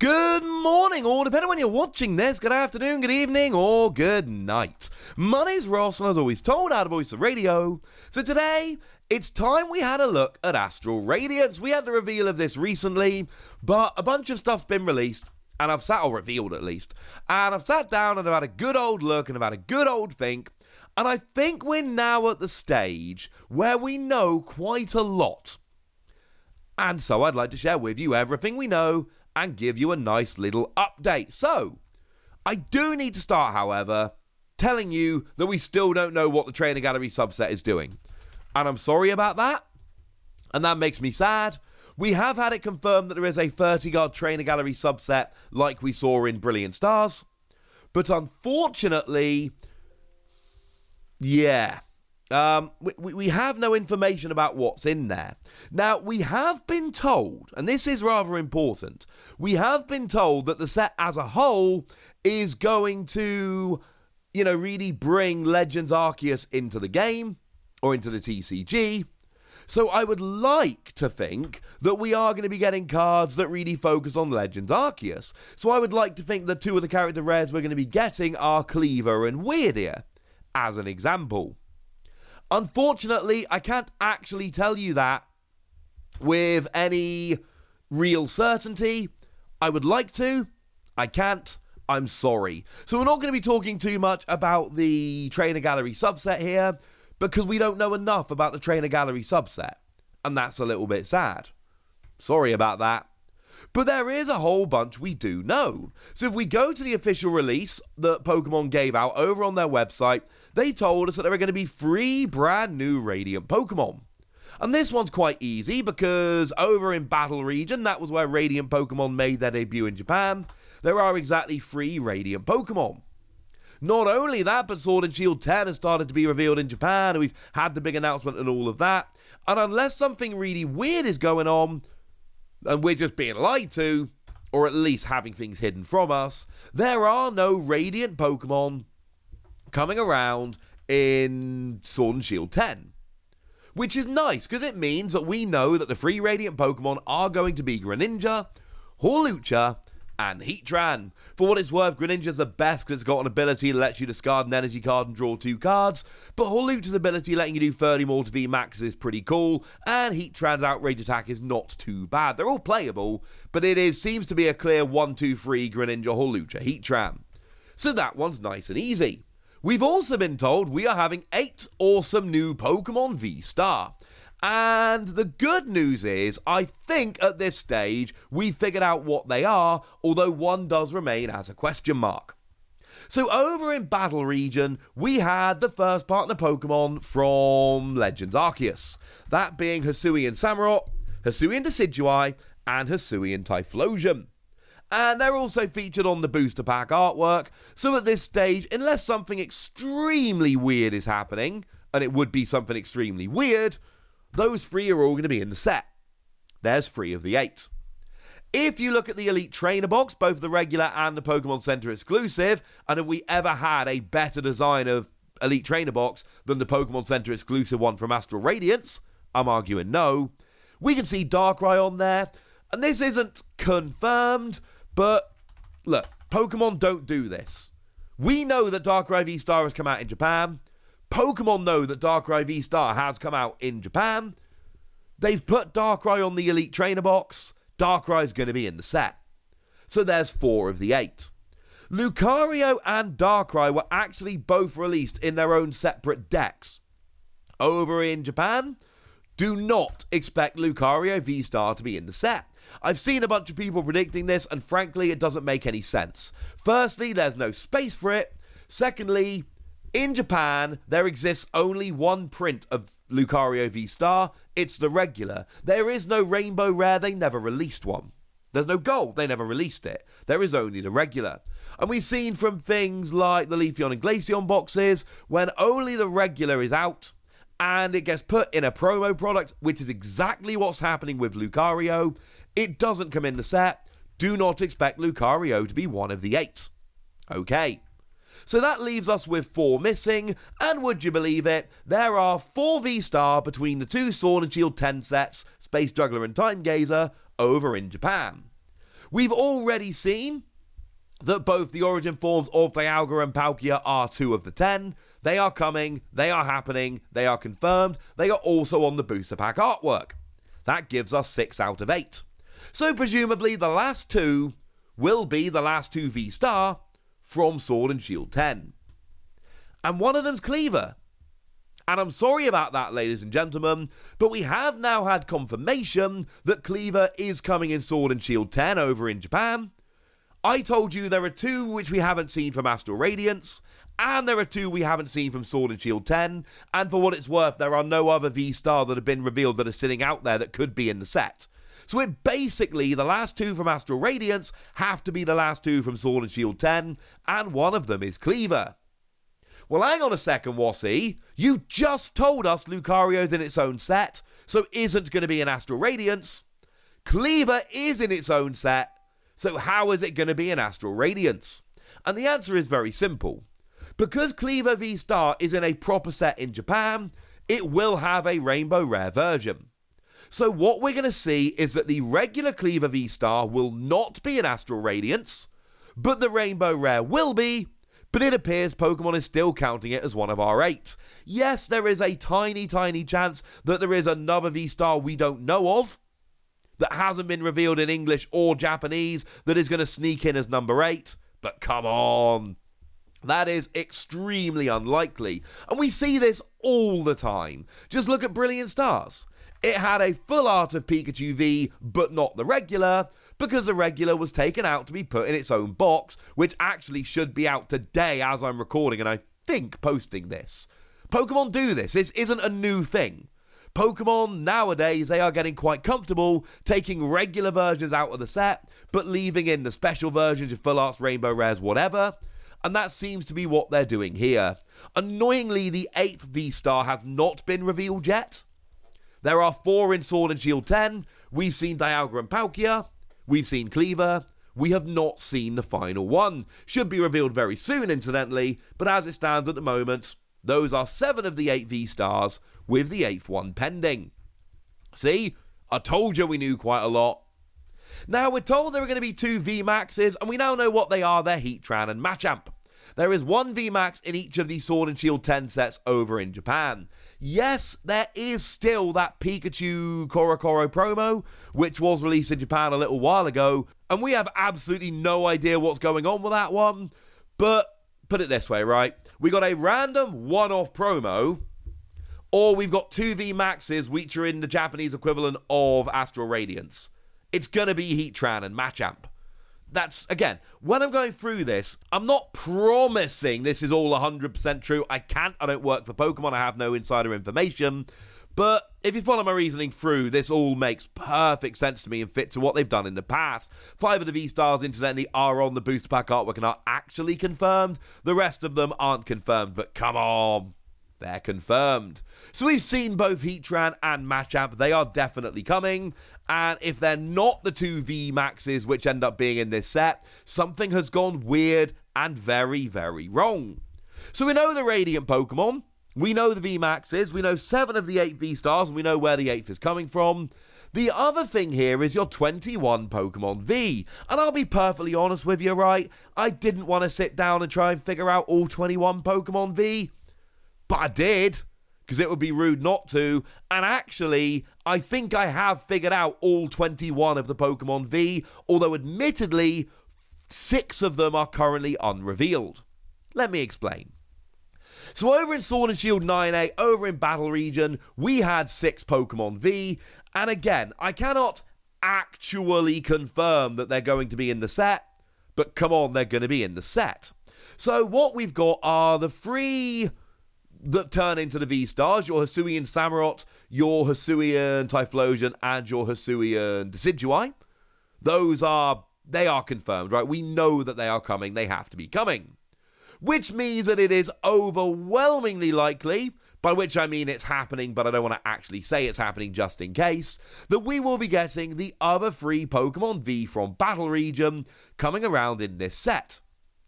Good morning, or depending on when you're watching this, good afternoon, good evening, or good night. My name's Ross, and as always told, out of Voice of Radio. So today, it's time we had a look at Astral Radiance. We had the reveal of this recently, but a bunch of stuff's been released, and revealed at least, and I've sat down and I've had a good old look and I've had a good old think, and I think we're now at the stage where we know quite a lot. And so I'd like to share with you everything we know and give you a nice little update. So, I do need to start, however, telling you that we still don't know what the Trainer Gallery subset is doing. And I'm sorry about that, and that makes me sad. We have had it confirmed that there is a 30-card Trainer Gallery subset like we saw in Brilliant Stars. But unfortunately, yeah. We have no information about what's in there. Now, we have been told, and this is rather important, we have been told that the set as a whole is going to, really bring Legends Arceus into the game, or into the TCG. So I would like to think that we are going to be getting cards that really focus on Legends Arceus. So I would like to think that two of the character rares we're going to be getting are Cleaver and Weirdeer, as an example. Unfortunately, I can't actually tell you that with any real certainty. I would like to. I can't. I'm sorry. So we're not going to be talking too much about the Trainer Gallery subset here because we don't know enough about the Trainer Gallery subset. And that's a little bit sad. Sorry about that. But there is a whole bunch we do know. So if we go to the official release that Pokemon gave out over on their website, they told us that there are going to be 3 brand new Radiant Pokemon. And this one's quite easy because over in Battle Region, that was where Radiant Pokemon made their debut in Japan, there are exactly 3 Radiant Pokemon. Not only that, but Sword and Shield 10 has started to be revealed in Japan, and we've had the big announcement and all of that. And unless something really weird is going on, and we're just being lied to, or at least having things hidden from us, there are no Radiant Pokemon coming around in Sword and Shield 10. Which is nice, because it means that we know that the 3 Radiant Pokemon are going to be Greninja, Hawlucha, and Heatran. For what it's worth, Greninja's the best because it's got an ability that lets you discard an energy card and draw 2 cards, but Hawlucha's ability letting you do 30 more to VMAX is pretty cool, and Heatran's outrage attack is not too bad. They're all playable, but seems to be a clear 1-2-3 Greninja, Hawlucha, Heatran. So that one's nice and easy. We've also been told we are having 8 awesome new Pokemon V-Star. And the good news is, I think at this stage, we've figured out what they are, although one does remain as a question mark. So over in Battle Region, we had the first partner Pokemon from Legends Arceus. That being Hisuian Samurott, Hisuian Decidueye, and Hisuian Typhlosion. And they're also featured on the booster pack artwork, so at this stage, unless something extremely weird is happening, and it would be something extremely weird, those 3 are all going to be in the set. There's 3 of the 8. If you look at the Elite Trainer box, both the regular and the Pokemon Center exclusive, and have we ever had a better design of Elite Trainer box than the Pokemon Center exclusive one from Astral Radiance, I'm arguing no. We can see Darkrai on there, and this isn't confirmed, but look, Pokemon don't do this. We know that Darkrai V-Star has come out in Japan. Pokemon know that Darkrai V-Star has come out in Japan. They've put Darkrai on the Elite Trainer box. Darkrai's going to be in the set. So there's 4 of the 8. Lucario and Darkrai were actually both released in their own separate decks. Over in Japan, do not expect Lucario V-Star to be in the set. I've seen a bunch of people predicting this, and frankly, it doesn't make any sense. Firstly, there's no space for it. Secondly, in Japan, there exists only one print of Lucario V-Star. It's the regular. There is no Rainbow Rare. They never released one. There's no gold. They never released it. There is only the regular. And we've seen from things like the Leafeon and Glaceon boxes, when only the regular is out, and it gets put in a promo product, which is exactly what's happening with Lucario. It doesn't come in the set. Do not expect Lucario to be one of the 8. Okay. So that leaves us with 4 missing, and would you believe it, there are 4 V-Star between the 2 Sword and Shield 10 sets, Space Juggler and Time Gazer, over in Japan. We've already seen that both the origin forms of Dialga and Palkia are 2 of the 10. They are coming, they are happening, they are confirmed, they are also on the booster pack artwork. That gives us 6 out of 8. So presumably the last 2 will be the last 2 V-Star from Sword and Shield 10. And one of them's Cleaver. And I'm sorry about that, ladies and gentlemen, but we have now had confirmation that Cleaver is coming in Sword and Shield 10 over in Japan. I told you there are 2 which we haven't seen from Astral Radiance, and there are 2 we haven't seen from Sword and Shield 10, and for what it's worth, there are no other V-Star that have been revealed that are sitting out there that could be in the set. So it basically, the last 2 from Astral Radiance have to be the last 2 from Sword and Shield 10, and one of them is Cleaver. Well, hang on a second, Wassy. You just told us Lucario's in its own set, so isn't going to be in Astral Radiance. Cleaver is in its own set, so how is it going to be in Astral Radiance? And the answer is very simple. Because Cleaver V-Star is in a proper set in Japan, it will have a Rainbow Rare version. So what we're going to see is that the regular Cleaver V-Star will not be in Astral Radiance, but the Rainbow Rare will be, but it appears Pokemon is still counting it as one of our 8. Yes, there is a tiny chance that there is another V-Star we don't know of, that hasn't been revealed in English or Japanese, that is going to sneak in as number 8. But come on. That is extremely unlikely. And we see this all the time. Just look at Brilliant Stars. It had a full art of Pikachu V, but not the regular, because the regular was taken out to be put in its own box, which actually should be out today as I'm recording and I think posting this. Pokemon do this. This isn't a new thing. Pokemon, nowadays, they are getting quite comfortable taking regular versions out of the set, but leaving in the special versions, your full arts, rainbow rares, whatever. And that seems to be what they're doing here. Annoyingly, the 8th V-Star has not been revealed yet. There are 4 in Sword and Shield 10. We've seen Dialga and Palkia. We've seen Cleaver. We have not seen the final one. Should be revealed very soon, incidentally, but as it stands at the moment, those are 7 of the 8 V-Stars, with the 8th one pending. See? I told you we knew quite a lot. Now, we're told there are going to be 2 VMAXs, and we now know what they are. They're Heatran and Machamp. There is 1 VMAX in each of the Sword and Shield 10 sets over in Japan. Yes, there is still that Pikachu Korokoro promo, which was released in Japan a little while ago, and we have absolutely no idea what's going on with that one. But, put it this way, right? We got a random one-off promo, or we've got 2 VMAXs which are in the Japanese equivalent of Astral Radiance. It's going to be Heatran and Machamp. That's, again, when I'm going through this, I'm not promising this is all 100% true. I don't work for Pokemon, I have no insider information. But if you follow my reasoning through, this all makes perfect sense to me and fits to what they've done in the past. 5 of the V-Stars, incidentally, are on the booster pack artwork and are actually confirmed. The rest of them aren't confirmed, but come on. They're confirmed. So we've seen both Heatran and Machamp. They are definitely coming. And if they're not the 2 VMAXs which end up being in this set, something has gone weird and very, very wrong. So we know the Radiant Pokemon. We know the VMAXs. We know 7 of the 8 V-Stars. And we know where the 8th is coming from. The other thing here is your 21 Pokemon V. And I'll be perfectly honest with you, right? I didn't want to sit down and try and figure out all 21 Pokemon V. But I did, because it would be rude not to, and actually, I think I have figured out all 21 of the Pokemon V, although admittedly, 6 of them are currently unrevealed. Let me explain. So over in Sword and Shield 9A, over in Battle Region, we had 6 Pokemon V, and again, I cannot actually confirm that they're going to be in the set, but come on, they're going to be in the set. So what we've got are the 3 that turn into the V-Stars, your Hisuian Samurott, your Hisuian Typhlosion, and your Hisuian Decidueye. They are confirmed, right? We know that they are coming. They have to be coming. Which means that it is overwhelmingly likely, by which I mean it's happening, but I don't want to actually say it's happening just in case, that we will be getting the other 3 Pokemon V from Battle Region coming around in this set.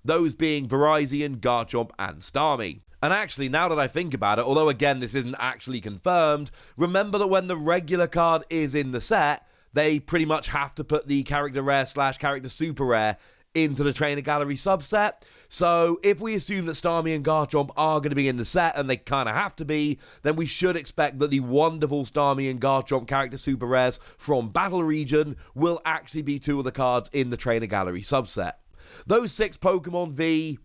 Those being Virizion, Garchomp, and Starmie. And actually, now that I think about it, although again this isn't actually confirmed, remember that when the regular card is in the set, they pretty much have to put the character rare / character super rare into the trainer gallery subset. So if we assume that Starmie and Garchomp are going to be in the set, and they kind of have to be, then we should expect that the wonderful Starmie and Garchomp character super rares from Battle Region will actually be 2 of the cards in the trainer gallery subset. Those 6 Pokemon V,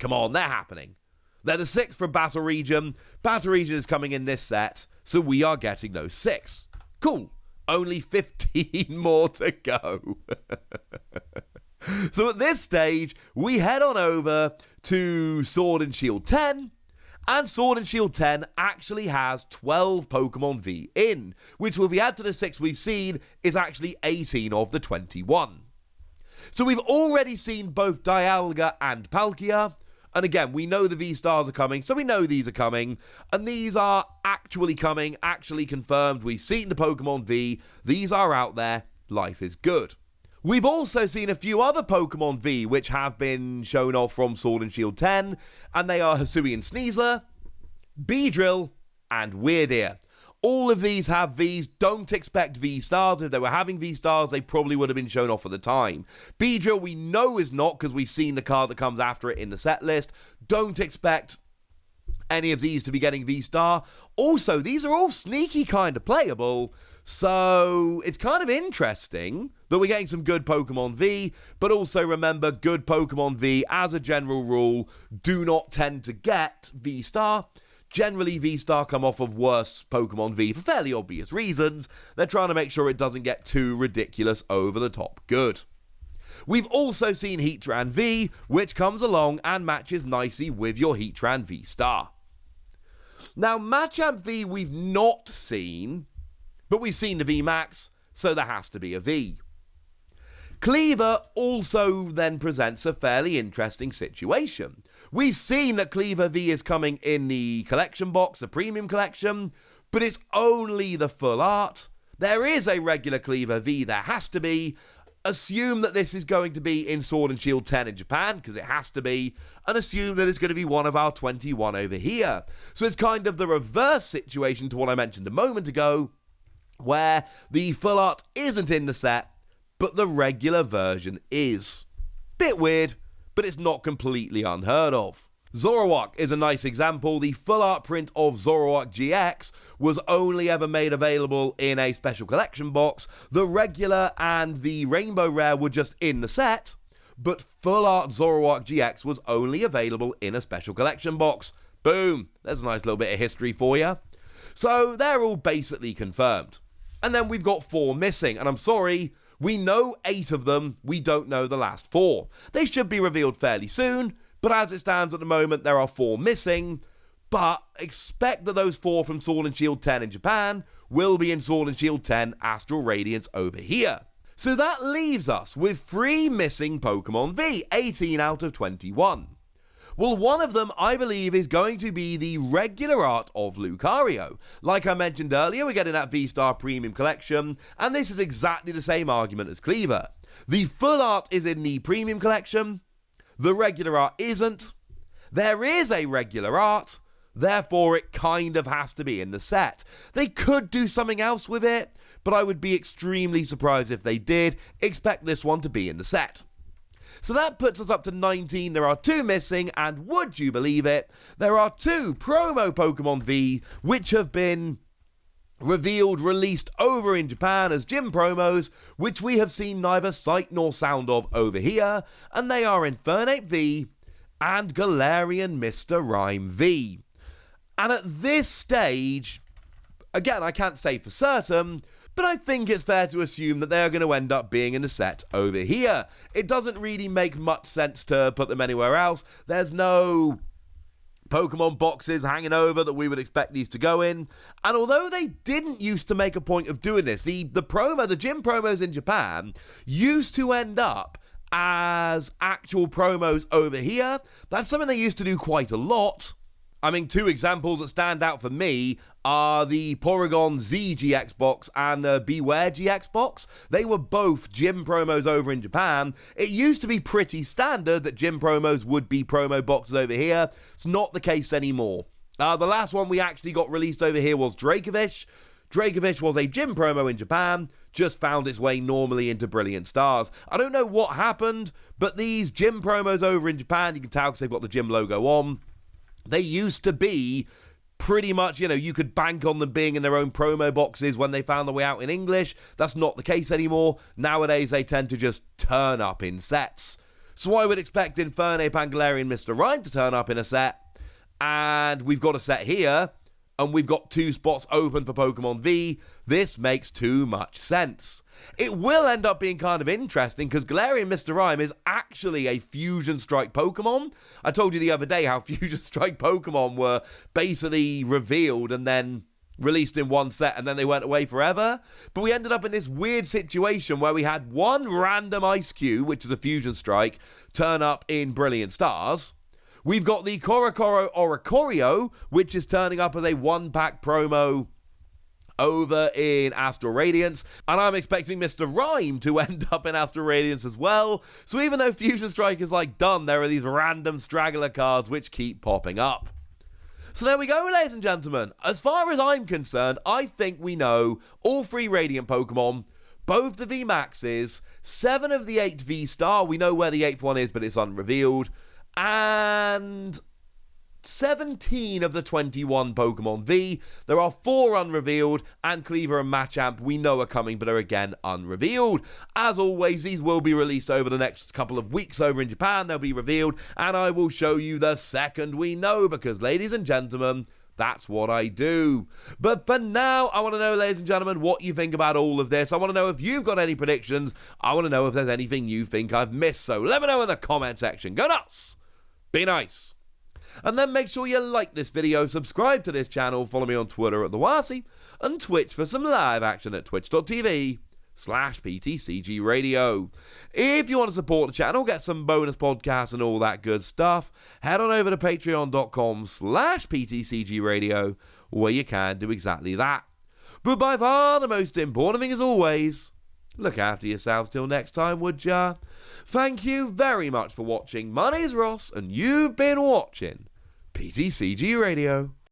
come on, they're happening. They're the 6 from Battle Region. Battle Region is coming in this set, so we are getting those 6. Cool. Only 15 more to go. So at this stage, we head on over to Sword and Shield 10, and Sword and Shield 10 actually has 12 Pokemon V in, which, if we add to the 6 we've seen, is actually 18 of the 21. So we've already seen both Dialga and Palkia, and again, we know the V-Stars are coming, so we know these are coming, and these are actually coming, actually confirmed. We've seen the Pokemon V, these are out there, life is good. We've also seen a few other Pokemon V which have been shown off from Sword and Shield 10, and they are Hisuian Sneasler, Beedrill, and Weirdeer. All of these have Vs. Don't expect V-Stars. If they were having V-Stars, they probably would have been shown off at the time. Beedrill we know is not, because we've seen the card that comes after it in the set list. Don't expect any of these to be getting V-Star. Also, these are all sneaky kind of playable, so it's kind of interesting that we're getting some good Pokemon V, but also remember, good Pokemon V, as a general rule, do not tend to get V-Star. Generally, V-Star come off of worse Pokemon V for fairly obvious reasons. They're trying to make sure it doesn't get too ridiculous over the top good. We've also seen Heatran V, which comes along and matches nicely with your Heatran V-Star. Now, Machamp V we've not seen, but we've seen the V-Max, so there has to be a V. Cleaver also then presents a fairly interesting situation. We've seen that Cleaver V is coming in the collection box, the premium collection, but it's only the full art. There is a regular Cleaver V, there has to be. Assume that this is going to be in Sword and Shield 10 in Japan, because it has to be, and assume that it's going to be one of our 21 over here. So it's kind of the reverse situation to what I mentioned a moment ago, where the full art isn't in the set, but the regular version is. Bit weird, but it's not completely unheard of. Zoroark is a nice example. The full art print of Zoroark GX was only ever made available in a special collection box. The regular and the Rainbow Rare were just in the set, but full art Zoroark GX was only available in a special collection box. Boom! There's a nice little bit of history for you. So they're all basically confirmed. And then we've got 4 missing, and I'm sorry, we know 8 of them, we don't know the last 4. They should be revealed fairly soon, but as it stands at the moment, there are 4 missing, but expect that those 4 from Sword and Shield 10 in Japan will be in Sword and Shield 10 Astral Radiance over here. So that leaves us with 3 missing Pokemon V, 18 out of 21. Well, one of them, I believe, is going to be the regular art of Lucario. Like I mentioned earlier, we're getting that V-Star Premium Collection, and this is exactly the same argument as Cleaver. The full art is in the Premium Collection, the regular art isn't. There is a regular art, therefore it kind of has to be in the set. They could do something else with it, but I would be extremely surprised if they did. Expect this one to be in the set. So that puts us up to 19. There are 2 missing, and would you believe it, there are 2 promo Pokemon V which have been revealed, released over in Japan as gym promos, which we have seen neither sight nor sound of over here, and they are Infernape V and Galarian Mr. Rhyme V. And at this stage, again, I can't say for certain, but I think it's fair to assume that they're going to end up being in the set over here. It doesn't really make much sense to put them anywhere else. There's no Pokemon boxes hanging over that we would expect these to go in. And although they didn't used to make a point of doing this, the gym promos in Japan used to end up as actual promos over here. That's something they used to do quite a lot. I mean, 2 examples that stand out for me are the Porygon Z GX box and the Beware GX box. They were both gym promos over in Japan. It used to be pretty standard that gym promos would be promo boxes over here. It's not the case anymore. The last one we actually got released over here was Dracovish. Dracovish was a gym promo in Japan, just found its way normally into Brilliant Stars. I don't know what happened, but these gym promos over in Japan, you can tell because they've got the gym logo on, they used to be pretty much, you could bank on them being in their own promo boxes when they found their way out in English. That's not the case anymore. Nowadays, they tend to just turn up in sets. So I would expect Infernape, Pangolier, and Mr. Rhyme to turn up in a set. And we've got a set here, and we've got 2 spots open for Pokemon V. This makes too much sense. It will end up being kind of interesting because Galarian Mr. Rhyme is actually a Fusion Strike Pokemon. I told you the other day how Fusion Strike Pokemon were basically revealed and then released in one set and then they went away forever. But we ended up in this weird situation where we had one random Ice Cube, which is a Fusion Strike, turn up in Brilliant Stars. We've got the Korokoro Oricorio, which is turning up as a 1-pack promo over in Astral Radiance, and I'm expecting Mr. Rhyme to end up in Astral Radiance as well. So even though Fusion Strike is done, there are these random straggler cards which keep popping up. So there we go, ladies and gentlemen. As far as I'm concerned, I think we know all 3 Radiant Pokemon, both the VMAXs, 7 of the 8 V-Star, we know where the 8th one is, but it's unrevealed, and 17 of the 21 Pokemon V. There are 4 unrevealed, and Cleaver and Machamp we know are coming, but are again unrevealed. As always, these will be released over the next couple of weeks over in Japan. They'll be revealed, and I will show you the second we know, because, ladies and gentlemen, that's what I do. But for now, I want to know, ladies and gentlemen, what you think about all of this. I want to know if you've got any predictions. I want to know if there's anything you think I've missed. So let me know in the comment section. Go nuts! Be nice! And then make sure you like this video, subscribe to this channel, follow me on Twitter at TheWasi, and Twitch for some live action at twitch.tv/PTCG Radio. If you want to support the channel, get some bonus podcasts and all that good stuff, head on over to patreon.com/PTCG Radio, where you can do exactly that. But by far the most important thing is always, look after yourselves till next time, would ya? Thank you very much for watching. My name's Ross, and you've been watching PTCG Radio.